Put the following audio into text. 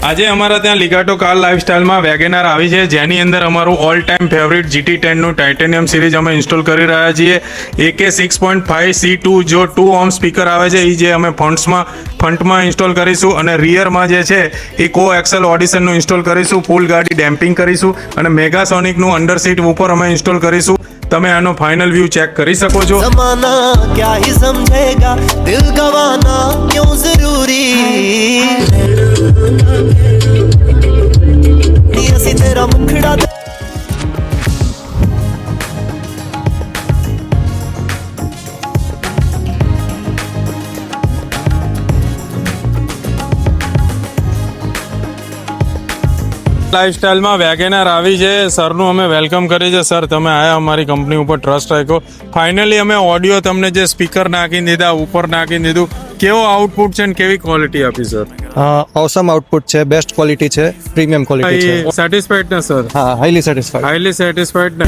આજે અમારા ત્યાં લિગાટો કાર લાઇફસ્ટાઇલમાં વેગેનાર આવી છે, જેની અંદર અમારું ઓલ ટાઈમ ફેવરિટ GT10નું ટાઇટેનિયમ સિરીઝ અમે ઇન્સ્ટોલ કરી રહ્યા છીએ. AK 6.5 C2 જો 2 ઓહ્મ સ્પીકર આવે છે, એ જે અમે ફ્રન્ટમાં ઇન્સ્ટોલ કરીશું અને રિયરમાં જે છે એ કો એક્સેલ ઓડિશનનું ઇન્સ્ટોલ કરીશું. ફૂલ ગાડી ડેમ્પિંગ કરીશું અને મેગાસોનિકનું અંડર સીટ ઉપર અમે ઇન્સ્ટોલ કરીશું. તમે આનો ફાઇનલ વ્યૂ ચેક કરી શકો છો. ज़माना क्या ही समझेगा, दिल गवाना क्यों जरूरी, ऐसी तेरा मुखड़ा લાઇફસ્ટાઇલમાં વેગેનાર આવી છે. સરનું અમે વેલકમ કરીએ છીએ. સર, તમે આયા, અમારી કંપની ઉપર ટ્રસ્ટ રાખ્યો. ફાઇનલી અમે ઓડિયો તમને જે સ્પીકર નાખી દીધા, ઉપર નાખી દીધું, કેવો આઉટપુટ છે ને કેવી ક્વોલિટી આપી સર? ઓસમ આઉટપુટ છે, બેસ્ટ ક્વોલિટી છે, પ્રીમિયમ ક્વોલિટી છે. સેટિસ્ફાઈડ ને સર? હા, હાઈલી સેટિસ્ફાઈડ. હાઈલી સેટિસ્ફાઈડ ને